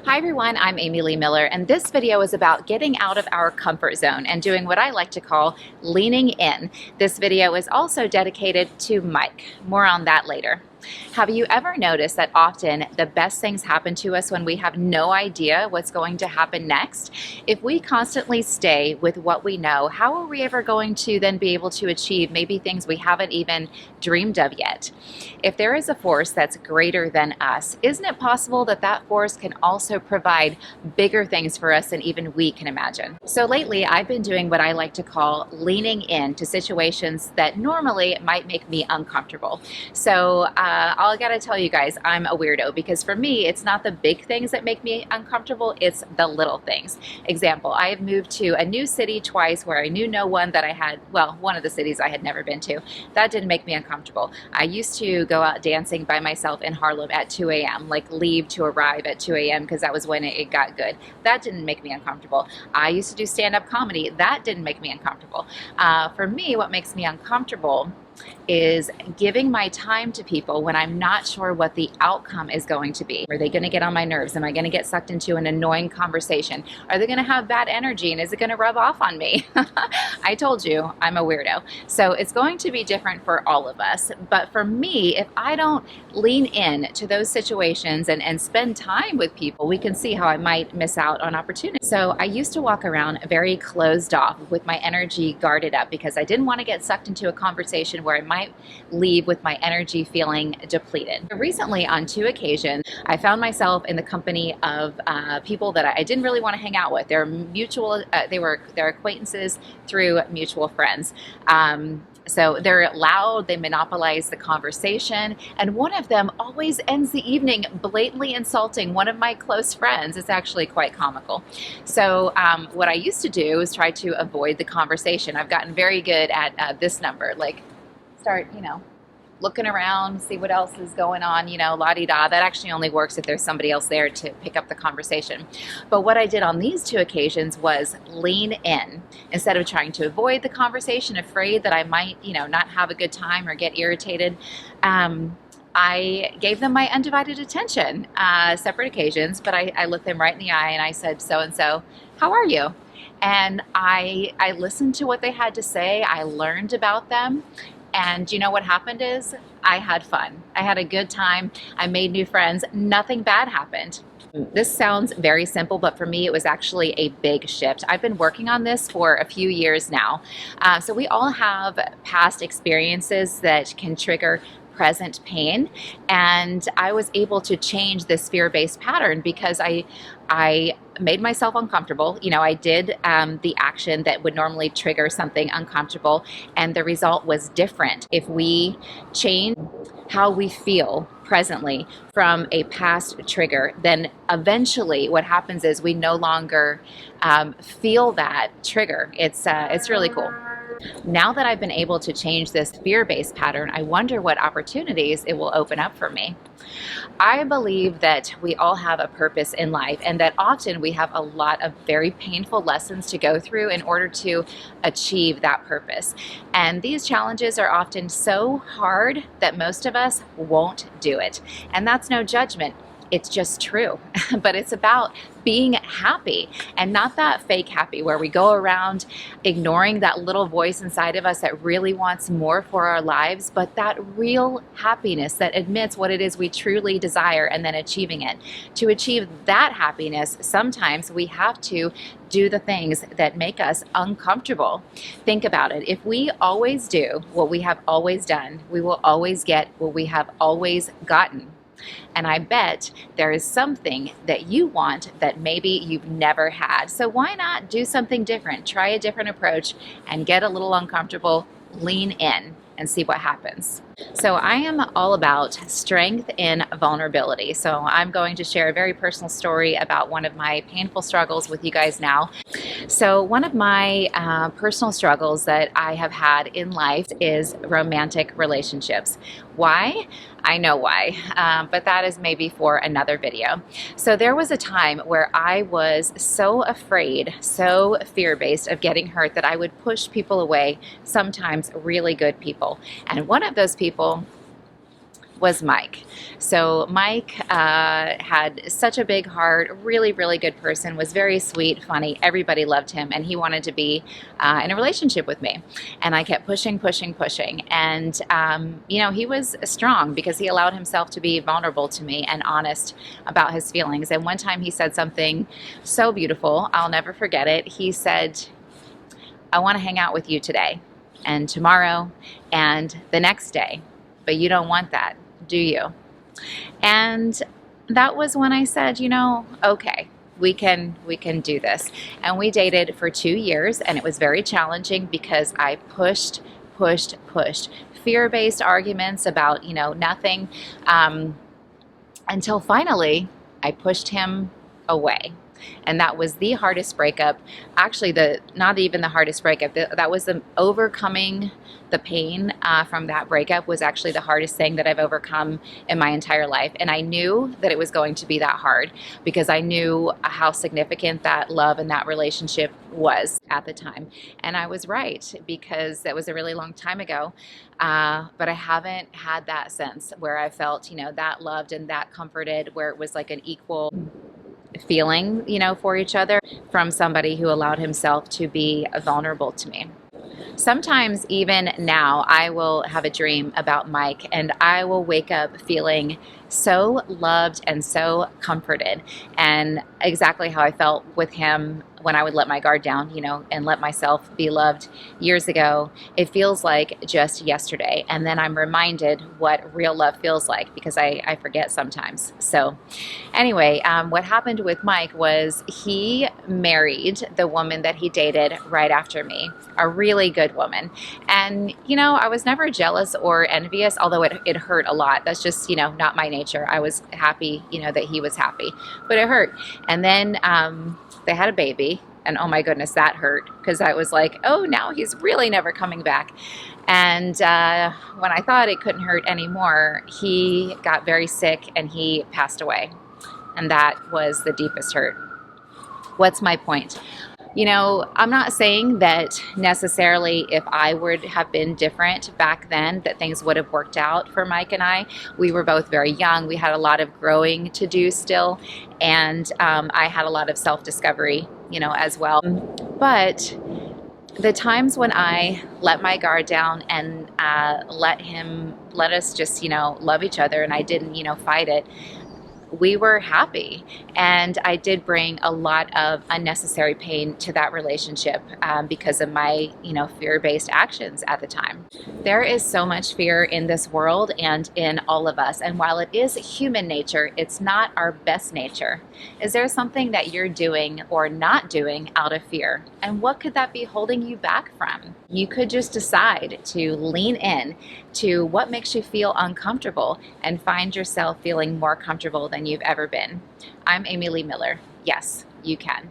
Hi everyone, I'm Amy Lee Miller, and this video is about getting out of our comfort zone and doing what I like to call leaning in. This video is also dedicated to Mike. More on that later. Have you ever noticed that often the best things happen to us when we have no idea what's going to happen next? If we constantly stay with what we know, how are we ever going to then be able to achieve maybe things we haven't even dreamed of yet? If there is a force that's greater than us, isn't it possible that that force can also provide bigger things for us than even we can imagine? So lately, I've been doing what I like to call leaning into situations that normally might make me uncomfortable. So I gotta tell you guys, I'm a weirdo because for me, it's not the big things that make me uncomfortable, it's the little things. Example, I have moved to a new city twice where I knew no one that I had, well, one of the cities I had never been to. That didn't make me uncomfortable. I used to go out dancing by myself in Harlem at 2 a.m., like leave to arrive at 2 a.m. because that was when it got good. That didn't make me uncomfortable. I used to do stand-up comedy. That didn't make me uncomfortable. For me, what makes me uncomfortable is giving my time to people when I'm not sure what the outcome is going to be. Are they going to get on my nerves? Am I going to get sucked into an annoying conversation? Are they going to have bad energy and is it going to rub off on me? I told you I'm a weirdo. So it's going to be different for all of us. But for me, if I don't lean in to those situations and spend time with people, we can see how I might miss out on opportunities. So I used to walk around very closed off with my energy guarded up because I didn't want to get sucked into a conversation where I might leave with my energy feeling depleted. Recently, on 2 occasions, I found myself in the company of people that I didn't really want to hang out with. They're mutual, they're acquaintances through mutual friends. So they're loud, they monopolize the conversation, and one of them always ends the evening blatantly insulting one of my close friends. It's actually quite comical. So what I used to do is try to avoid the conversation. I've gotten very good at this number, like start, looking around, see what else is going on, la-di-da. That actually only works if there's somebody else there to pick up the conversation. But what I did on these 2 occasions was lean in. Instead of trying to avoid the conversation, afraid that I might, not have a good time or get irritated, I gave them my undivided attention, separate occasions, but I looked them right in the eye and I said, so-and-so, how are you? And I listened to what they had to say. I learned about them. And you know what happened is I had fun. I had a good time. I made new friends. Nothing bad happened. This sounds very simple, but for me, it was actually a big shift. I've been working on this for a few years now. So we all have past experiences that can trigger present pain, and I was able to change this fear-based pattern because I made myself uncomfortable. I did the action that would normally trigger something uncomfortable, and the result was different. If we change how we feel presently from a past trigger, then eventually what happens is we no longer feel that trigger. It's really cool. Now that I've been able to change this fear-based pattern, I wonder what opportunities it will open up for me. I believe that we all have a purpose in life and that often we have a lot of very painful lessons to go through in order to achieve that purpose. And these challenges are often so hard that most of us won't do it. And that's no judgment. It's just true. But it's about being happy and not that fake happy where we go around ignoring that little voice inside of us that really wants more for our lives, but that real happiness that admits what it is we truly desire and then achieving it. To achieve that happiness, sometimes we have to do the things that make us uncomfortable. Think about it. If we always do what we have always done, we will always get what we have always gotten. And I bet there is something that you want that maybe you've never had. So why not do something different? Try a different approach and get a little uncomfortable, lean in and see what happens. So I am all about strength in vulnerability. So I'm going to share a very personal story about one of my painful struggles with you guys now. So one of my personal struggles that I have had in life is romantic relationships. Why? I know why, but that is maybe for another video. So there was a time where I was so afraid, so fear-based of getting hurt that I would push people away, sometimes really good people. And one of those people was Mike. So Mike had such a big heart, really, really good person, was very sweet, funny. Everybody loved him, and he wanted to be in a relationship with me. And I kept pushing, pushing, pushing. And, you know, he was strong because he allowed himself to be vulnerable to me and honest about his feelings. And one time he said something so beautiful, I'll never forget it. He said, I want to hang out with you today and tomorrow and the next day, but you don't want that, do you? And that was when I said, you know, okay, we can do this. And we dated for 2 years, and it was very challenging because I pushed, fear-based arguments about, you know, nothing, until finally I pushed him away. And that was the hardest breakup. Actually, not even the hardest breakup. That was the overcoming the pain from that breakup was actually the hardest thing that I've overcome in my entire life. And I knew that it was going to be that hard because I knew how significant that love and that relationship was at the time. And I was right because that was a really long time ago. But I haven't had that sense where I felt, you know, that loved and that comforted, where it was like an equal feeling, you know, for each other from somebody who allowed himself to be vulnerable to me. Sometimes even now I will have a dream about Mike and I will wake up feeling so loved and so comforted, and exactly how I felt with him when I would let my guard down, you know, and let myself be loved years ago. It feels like just yesterday. And then I'm reminded what real love feels like because I forget sometimes. So anyway, what happened with Mike was he married the woman that he dated right after me, a really good woman. And, you know, I was never jealous or envious, although it hurt a lot. That's just, you know, not my nature. I was happy, you know, that he was happy, but it hurt. And then they had a baby, and oh my goodness, that hurt because I was like, oh, now he's really never coming back. And when I thought it couldn't hurt anymore, he got very sick and he passed away. And that was the deepest hurt. What's my point? You know, I'm not saying that necessarily if I would have been different back then that things would have worked out for Mike and I. We were both very young. We had a lot of growing to do still. And I had a lot of self-discovery, you know, as well. But the times when I let my guard down and let us just, you know, love each other, and I didn't, you know, fight it, we were happy. And I did bring a lot of unnecessary pain to that relationship because of my, you know, fear-based actions at the time. There is so much fear in this world and in all of us. And while it is human nature, it's not our best nature. Is there something that you're doing or not doing out of fear? And what could that be holding you back from? You could just decide to lean in to what makes you feel uncomfortable and find yourself feeling more comfortable than you've ever been. I'm Amy Lee Miller. Yes, you can.